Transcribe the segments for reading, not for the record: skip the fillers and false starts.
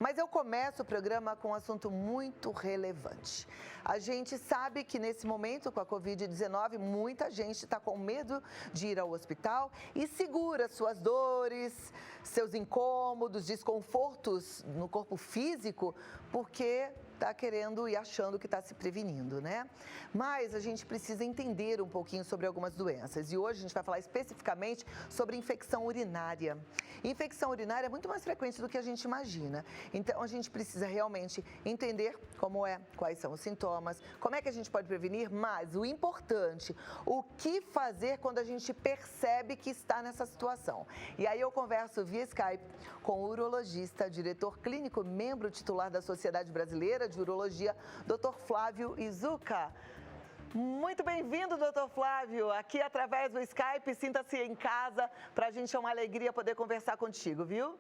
Mas eu começo o programa com um assunto muito relevante. A gente sabe que nesse momento com a Covid-19, muita gente está com medo de ir ao hospital e segura suas dores, seus incômodos, desconfortos no corpo físico, porque está querendo e achando que está se prevenindo, né? Mas a gente precisa entender um pouquinho sobre algumas doenças. E hoje a gente vai falar especificamente sobre infecção urinária. Infecção urinária é muito mais frequente do que a gente imagina. Então, a gente precisa realmente entender como é, quais são os sintomas, como é que a gente pode prevenir, mas o importante, o que fazer quando a gente percebe que está nessa situação. E aí eu converso via Skype com o urologista, diretor clínico, membro titular da Sociedade Brasileira de Urologia, Dr. Flávio Izuka. Muito bem-vindo, doutor Flávio, aqui através do Skype. Sinta-se em casa, para a gente é uma alegria poder conversar contigo, viu?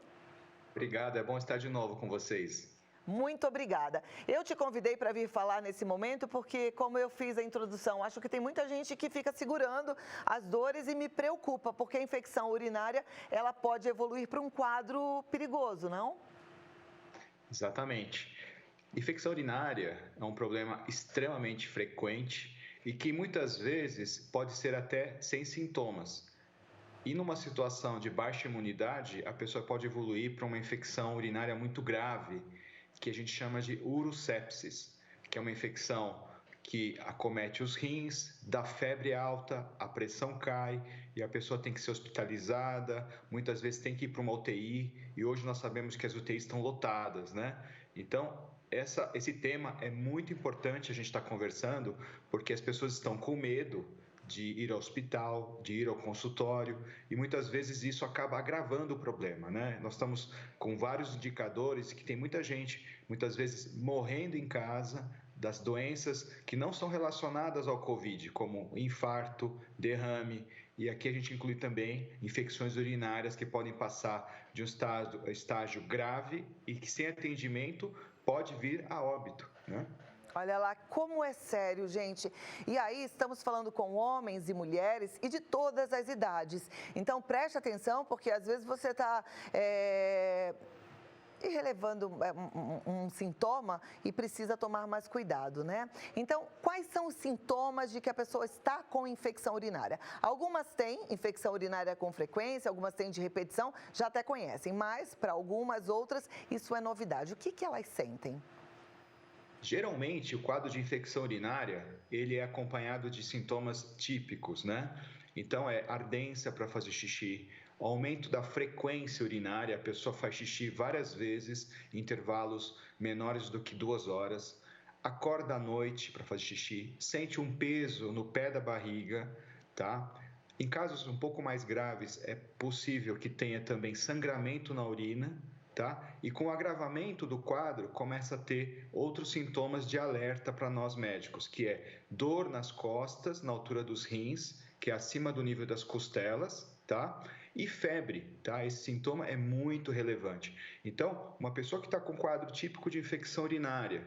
Obrigado, é bom estar de novo com vocês. Muito obrigada. Eu te convidei para vir falar nesse momento porque, como eu fiz a introdução, acho que tem muita gente que fica segurando as dores e me preocupa, porque a infecção urinária, ela pode evoluir para um quadro perigoso, não? Exatamente. Infecção urinária é um problema extremamente frequente e que muitas vezes pode ser até sem sintomas. E numa situação de baixa imunidade, a pessoa pode evoluir para uma infecção urinária muito grave, que a gente chama de urosepsis, que é uma infecção que acomete os rins, dá febre alta, a pressão cai e a pessoa tem que ser hospitalizada, muitas vezes tem que ir para uma UTI e hoje nós sabemos que as UTIs estão lotadas, né? Então, esse tema é muito importante a gente estar conversando porque as pessoas estão com medo de ir ao hospital, de ir ao consultório, e muitas vezes isso acaba agravando o problema, né? Nós estamos com vários indicadores que tem muita gente, muitas vezes, morrendo em casa das doenças que não são relacionadas ao Covid, como infarto, derrame, e aqui a gente inclui também infecções urinárias que podem passar de um estágio grave e que sem atendimento pode vir a óbito, né? Olha lá como é sério, gente. E aí estamos falando com homens e mulheres e de todas as idades. Então preste atenção, porque às vezes você está relevando um sintoma e precisa tomar mais cuidado, né? Então, quais são os sintomas de que a pessoa está com infecção urinária? Algumas têm infecção urinária com frequência, algumas têm de repetição, já até conhecem, mas para algumas outras isso é novidade. O que elas sentem? Geralmente, o quadro de infecção urinária, ele é acompanhado de sintomas típicos, né? Então, é ardência para fazer xixi, aumento da frequência urinária, a pessoa faz xixi várias vezes, em intervalos menores do que 2 horas, acorda à noite para fazer xixi, sente um peso no pé da barriga, tá? Em casos um pouco mais graves, é possível que tenha também sangramento na urina, tá? E com o agravamento do quadro, começa a ter outros sintomas de alerta para nós médicos, que é dor nas costas, na altura dos rins, que é acima do nível das costelas, tá? E febre, tá? Esse sintoma é muito relevante. Então, uma pessoa que está com quadro típico de infecção urinária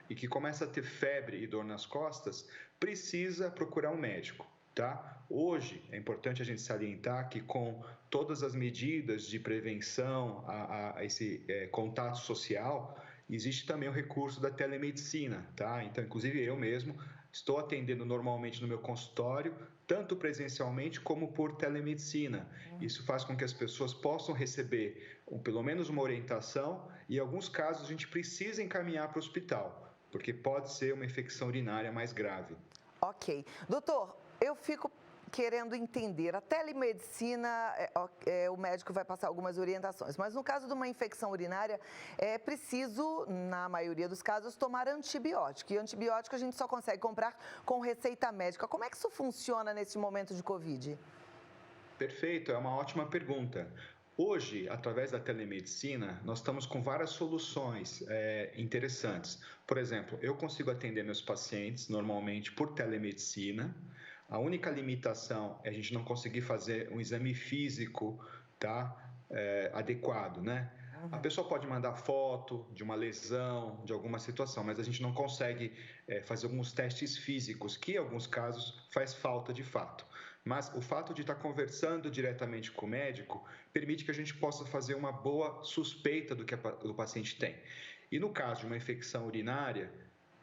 e que começa a ter febre e dor nas costas, precisa procurar um médico. Tá? Hoje, é importante a gente salientar que com todas as medidas de prevenção a esse contato social, existe também o recurso da telemedicina. Tá? Então, inclusive eu mesmo estou atendendo normalmente no meu consultório, tanto presencialmente como por telemedicina. Isso faz com que as pessoas possam receber pelo menos uma orientação e, em alguns casos, a gente precisa encaminhar para o hospital, porque pode ser uma infecção urinária mais grave. Ok. Doutor, eu fico querendo entender, a telemedicina, o médico vai passar algumas orientações, mas no caso de uma infecção urinária, é preciso, na maioria dos casos, tomar antibiótico. E antibiótico a gente só consegue comprar com receita médica. Como é que isso funciona nesse momento de Covid? Perfeito, é uma ótima pergunta. Hoje, através da telemedicina, nós estamos com várias soluções interessantes. Por exemplo, eu consigo atender meus pacientes normalmente por telemedicina. A única limitação é a gente não conseguir fazer um exame físico, tá, adequado, né? A pessoa pode mandar foto de uma lesão, de alguma situação, mas a gente não consegue fazer alguns testes físicos, que em alguns casos faz falta de fato. mas o fato de estar conversando diretamente com o médico permite que a gente possa fazer uma boa suspeita do que o paciente tem. E no caso de uma infecção urinária,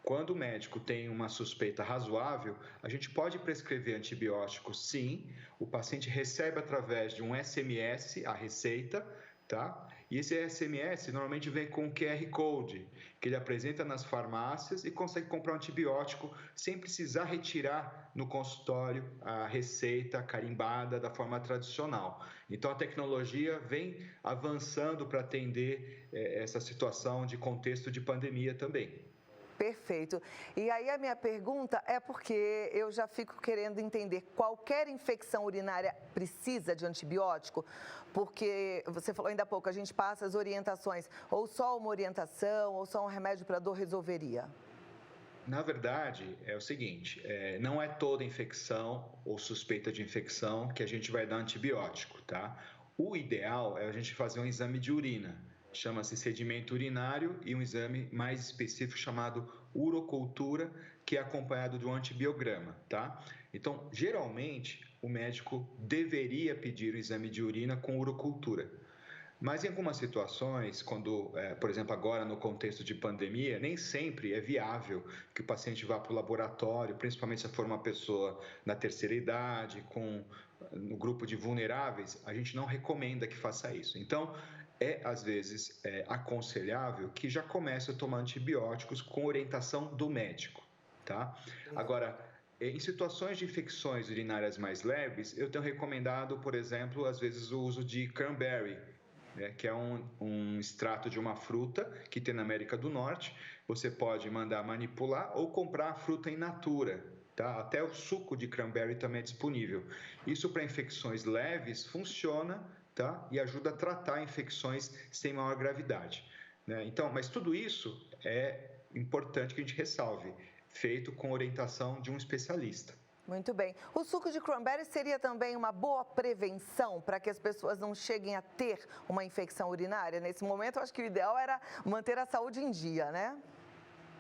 quando o médico tem uma suspeita razoável, a gente pode prescrever antibiótico, sim. O paciente recebe através de um SMS a receita, tá? E esse SMS normalmente vem com um QR Code, que ele apresenta nas farmácias e consegue comprar um antibiótico sem precisar retirar no consultório a receita carimbada da forma tradicional. Então, a tecnologia vem avançando para atender essa situação de contexto de pandemia também. Perfeito. E aí a minha pergunta é porque eu já fico querendo entender, qualquer infecção urinária precisa de antibiótico? Porque você falou ainda há pouco, a gente passa as orientações, ou só uma orientação, ou só um remédio para dor resolveria? Na verdade, é o seguinte, não é toda infecção ou suspeita de infecção que a gente vai dar antibiótico, tá? O ideal é a gente fazer um exame de urina, chama-se sedimento urinário, e um exame mais específico chamado urocultura, que é acompanhado de um antibiograma, tá? Então, geralmente, o médico deveria pedir o exame de urina com urocultura. Mas em algumas situações, quando, por exemplo, agora no contexto de pandemia, nem sempre é viável que o paciente vá para o laboratório, principalmente se for uma pessoa na terceira idade, no grupo de vulneráveis, a gente não recomenda que faça isso. Então, às vezes aconselhável que já comece a tomar antibióticos com orientação do médico, tá? Agora, em situações de infecções urinárias mais leves, eu tenho recomendado, por exemplo, às vezes o uso de cranberry, que é um extrato de uma fruta que tem na América do Norte. Você pode mandar manipular ou comprar a fruta in natura, tá? Até o suco de cranberry também é disponível. Isso para infecções leves funciona, tá? E ajuda a tratar infecções sem maior gravidade, né? Então, mas tudo isso é importante que a gente ressalve, feito com orientação de um especialista. Muito bem. O suco de cranberry seria também uma boa prevenção para que as pessoas não cheguem a ter uma infecção urinária? Nesse momento, eu acho que o ideal era manter a saúde em dia, né?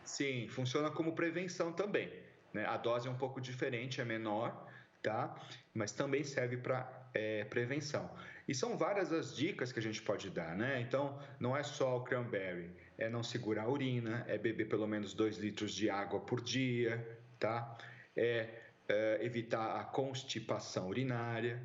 Sim, funciona como prevenção também, né? A dose é um pouco diferente, é menor, tá? Mas também serve para prevenção. E são várias as dicas que a gente pode dar, né? Então, não é só o cranberry, é não segurar a urina, é beber pelo menos 2 litros de água por dia, tá? Evitar a constipação urinária,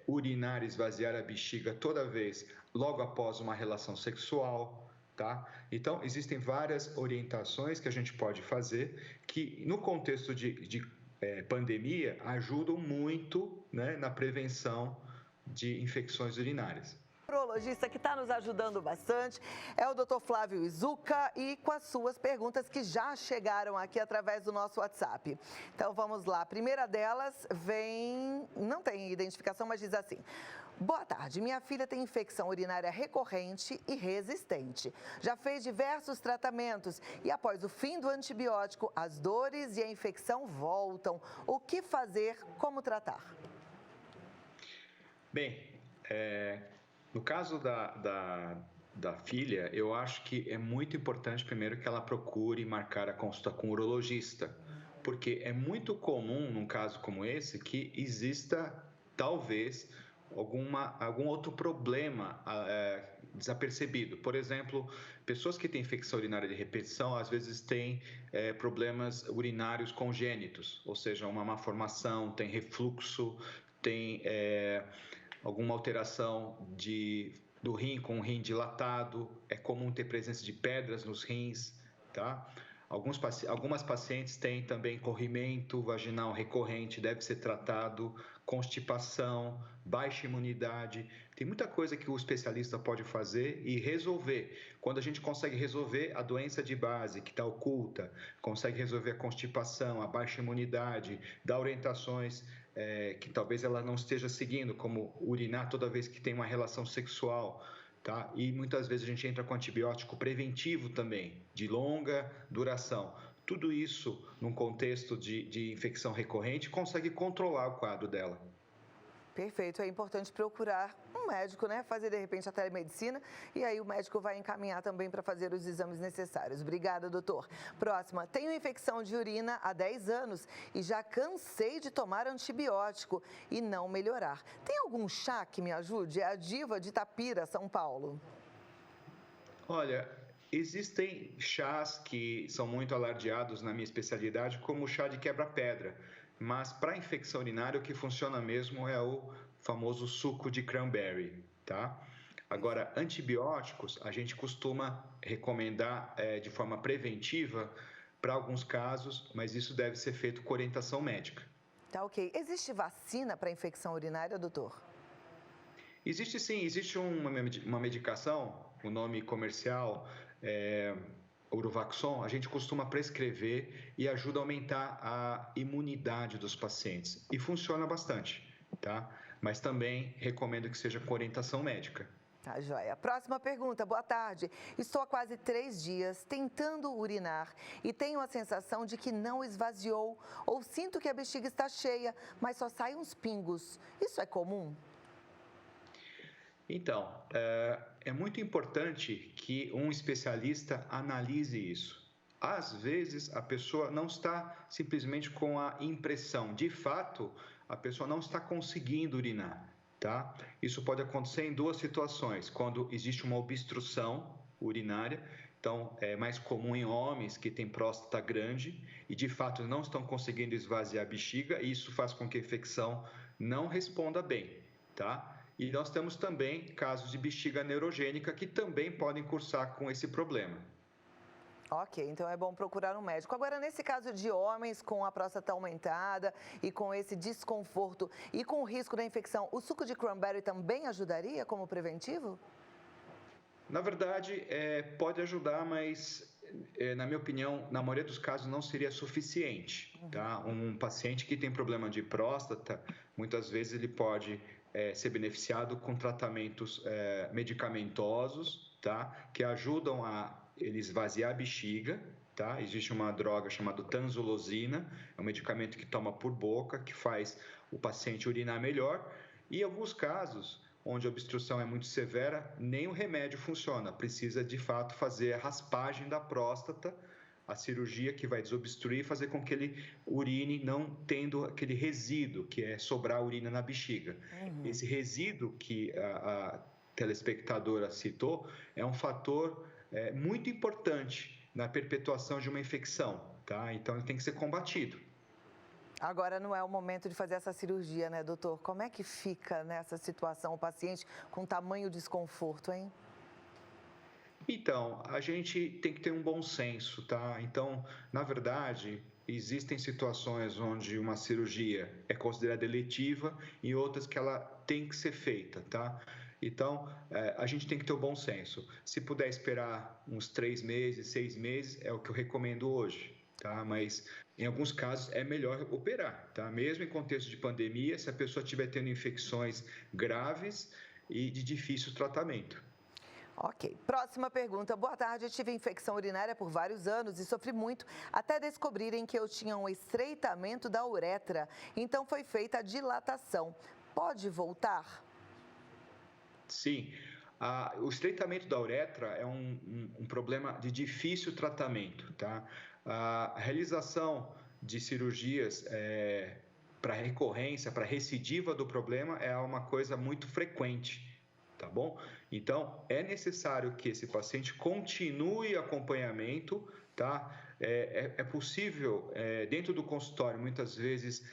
urinar, esvaziar a bexiga toda vez logo após uma relação sexual, tá? Então, existem várias orientações que a gente pode fazer que, no contexto de pandemia, ajudam muito, né, na prevenção de infecções urinárias. O urologista que está nos ajudando bastante é o Dr. Flávio Izuca, e com as suas perguntas que já chegaram aqui através do nosso WhatsApp. Então vamos lá. A primeira delas não tem identificação, mas diz assim: boa tarde, minha filha tem infecção urinária recorrente e resistente. Já fez diversos tratamentos e após o fim do antibiótico, as dores e a infecção voltam. O que fazer? Como tratar? Bem, no caso da filha, eu acho que é muito importante primeiro que ela procure marcar a consulta com o urologista, porque é muito comum, num caso como esse, que exista talvez algum outro problema desapercebido. Por exemplo, pessoas que têm infecção urinária de repetição às vezes têm problemas urinários congênitos, ou seja, uma malformação, tem refluxo, tem alguma alteração do rim, com o rim dilatado, é comum ter presença de pedras nos rins, tá? Algumas pacientes têm também corrimento vaginal recorrente, deve ser tratado, constipação, baixa imunidade. Tem muita coisa que o especialista pode fazer e resolver. Quando a gente consegue resolver a doença de base que está oculta, consegue resolver a constipação, a baixa imunidade, dá orientações que talvez ela não esteja seguindo, como urinar toda vez que tem uma relação sexual, tá? E muitas vezes a gente entra com antibiótico preventivo também, de longa duração. Tudo isso, num contexto de infecção recorrente, consegue controlar o quadro dela. Perfeito, é importante procurar um médico, né? Fazer de repente a telemedicina e aí o médico vai encaminhar também para fazer os exames necessários. Obrigada, doutor. Próxima, tenho infecção de urina há 10 anos e já cansei de tomar antibiótico e não melhorar. Tem algum chá que me ajude? É a Diva de Itapira, São Paulo. Olha, existem chás que são muito alardeados na minha especialidade, como o chá de quebra-pedra, mas para infecção urinária o que funciona mesmo é o famoso suco de cranberry, tá? Agora, antibióticos a gente costuma recomendar de forma preventiva para alguns casos, mas isso deve ser feito com orientação médica. Tá ok. Existe vacina para infecção urinária, doutor? Existe sim, existe uma medicação, o nome comercial é Urovaxon, a gente costuma prescrever e ajuda a aumentar a imunidade dos pacientes. E funciona bastante, tá? Mas também recomendo que seja com orientação médica. Tá, joia. Próxima pergunta. Boa tarde. Estou há quase 3 dias tentando urinar e tenho a sensação de que não esvaziou ou sinto que a bexiga está cheia, mas só saem uns pingos. Isso é comum? Então, é muito importante que um especialista analise isso. Às vezes, a pessoa não está simplesmente com a impressão. De fato, a pessoa não está conseguindo urinar, tá? Isso pode acontecer em duas situações. Quando existe uma obstrução urinária, então é mais comum em homens que têm próstata grande e, de fato, não estão conseguindo esvaziar a bexiga e isso faz com que a infecção não responda bem, tá? E nós temos também casos de bexiga neurogênica que também podem cursar com esse problema. Ok, então é bom procurar um médico. Agora, nesse caso de homens com a próstata aumentada e com esse desconforto e com o risco da infecção, o suco de cranberry também ajudaria como preventivo? Na verdade, pode ajudar, mas, na minha opinião, na maioria dos casos não seria suficiente, tá? Um paciente que tem problema de próstata, muitas vezes ele pode ser beneficiado com tratamentos medicamentosos, tá? Que ajudam a ele esvaziar a bexiga, tá? Existe uma droga chamada tanzolosina, é um medicamento que toma por boca, que faz o paciente urinar melhor. E em alguns casos, onde a obstrução é muito severa, nem o remédio funciona. Precisa, de fato, fazer a raspagem da próstata, a cirurgia que vai desobstruir e fazer com que ele urine não tendo aquele resíduo, que é sobrar urina na bexiga. Esse resíduo que a telespectadora citou é um fator muito importante na perpetuação de uma infecção, tá? Então, ele tem que ser combatido. Agora não é o momento de fazer essa cirurgia, né, doutor? Como é que fica nessa situação o paciente com tamanho desconforto, hein? Então, a gente tem que ter um bom senso, tá? Então, na verdade, existem situações onde uma cirurgia é considerada eletiva e outras que ela tem que ser feita, tá? Então, a gente tem que ter o bom senso. Se puder esperar uns 3 meses, 6 meses, é o que eu recomendo hoje, tá? Mas, em alguns casos, é melhor operar, tá? Mesmo em contexto de pandemia, se a pessoa estiver tendo infecções graves e de difícil tratamento. Ok. Próxima pergunta. Boa tarde. Eu tive infecção urinária por vários anos e sofri muito até descobrirem que eu tinha um estreitamento da uretra. Então foi feita a dilatação. Pode voltar? Sim, o estreitamento da uretra é um problema de difícil tratamento, tá? A realização de cirurgias para recorrência, para recidiva do problema é uma coisa muito frequente, tá bom? Então, é necessário que esse paciente continue acompanhamento, tá? É possível, dentro do consultório, muitas vezes,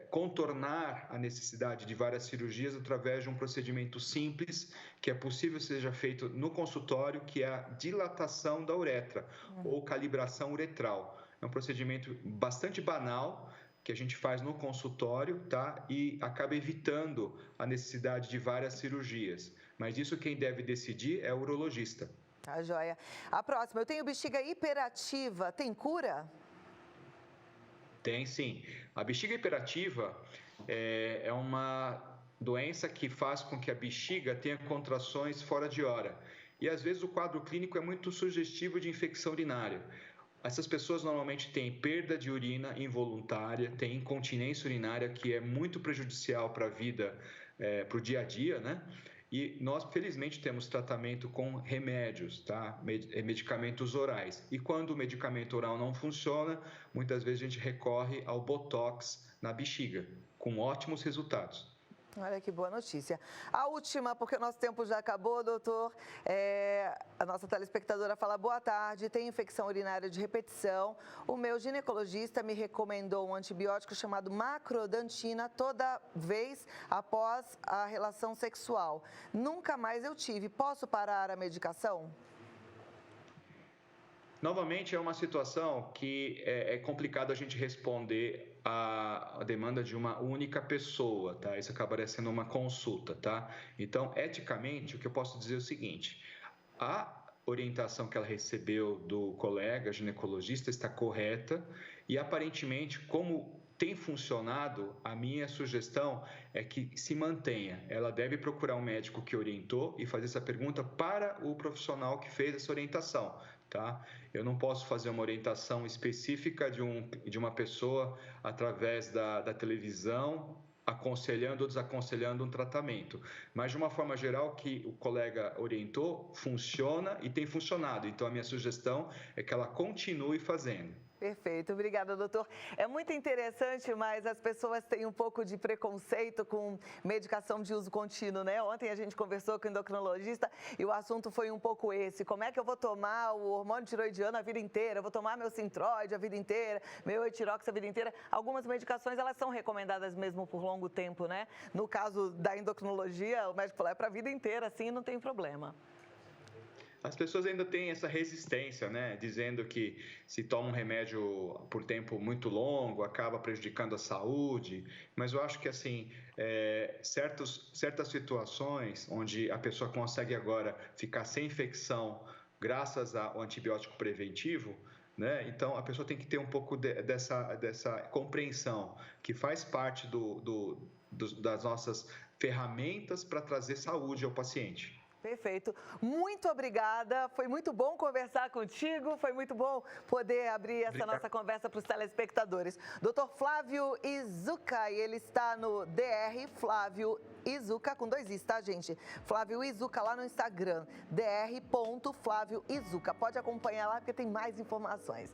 contornar a necessidade de várias cirurgias através de um procedimento simples, que é possível seja feito no consultório, que é a dilatação da uretra, ou calibração uretral. É um procedimento bastante banal, que a gente faz no consultório, tá? E acaba evitando a necessidade de várias cirurgias. Mas isso quem deve decidir é o urologista. Tá, joia. A próxima. Eu tenho bexiga hiperativa. Tem cura? Tem sim. A bexiga hiperativa é uma doença que faz com que a bexiga tenha contrações fora de hora. E às vezes o quadro clínico é muito sugestivo de infecção urinária. Essas pessoas normalmente têm perda de urina involuntária, têm incontinência urinária, que é muito prejudicial para a vida para o dia a dia, né? E nós, felizmente, temos tratamento com remédios, tá? Medicamentos orais. E quando o medicamento oral não funciona, muitas vezes a gente recorre ao Botox na bexiga, com ótimos resultados. Olha que boa notícia. A última, porque o nosso tempo já acabou, doutor. A nossa telespectadora fala: boa tarde, tenho infecção urinária de repetição. O meu ginecologista me recomendou um antibiótico chamado macrodantina toda vez após a relação sexual. Nunca mais eu tive. Posso parar a medicação? Novamente, é uma situação que é complicado a gente responder a demanda de uma única pessoa, tá? Isso acabaria sendo uma consulta, tá? Então, eticamente, o que eu posso dizer é o seguinte: a orientação que ela recebeu do colega ginecologista está correta e, aparentemente, como tem funcionado, a minha sugestão é que se mantenha. Ela deve procurar um médico que orientou e fazer essa pergunta para o profissional que fez essa orientação. Tá? Eu não posso fazer uma orientação específica de uma pessoa através da televisão, aconselhando ou desaconselhando um tratamento. Mas, de uma forma geral, que o colega orientou, funciona e tem funcionado. Então, a minha sugestão é que ela continue fazendo. Perfeito, obrigada, doutor. É muito interessante, mas as pessoas têm um pouco de preconceito com medicação de uso contínuo, né? Ontem a gente conversou com o endocrinologista e o assunto foi um pouco esse: como é que eu vou tomar o hormônio tiroidiano a vida inteira? Eu vou tomar meu Synthroid a vida inteira, meu Eutirox a vida inteira? Algumas medicações, elas são recomendadas mesmo por longo tempo, né? No caso da endocrinologia, o médico falou: é para a vida inteira, assim, não tem problema. As pessoas ainda têm essa resistência, né? Dizendo que se toma um remédio por tempo muito longo, acaba prejudicando a saúde. Mas eu acho que, assim, certas situações onde a pessoa consegue agora ficar sem infecção graças ao antibiótico preventivo, né? Então, a pessoa tem que ter um pouco dessa compreensão que faz parte das nossas ferramentas para trazer saúde ao paciente. Perfeito. Muito obrigada. Foi muito bom conversar contigo. Foi muito bom poder abrir essa nossa conversa para os telespectadores. Dr. Flávio Izuka, e ele está no DR Flávio Izuka, com 2 Is, tá, gente? Flávio Izuka lá no Instagram, dr.flávioizuka. Pode acompanhar lá porque tem mais informações.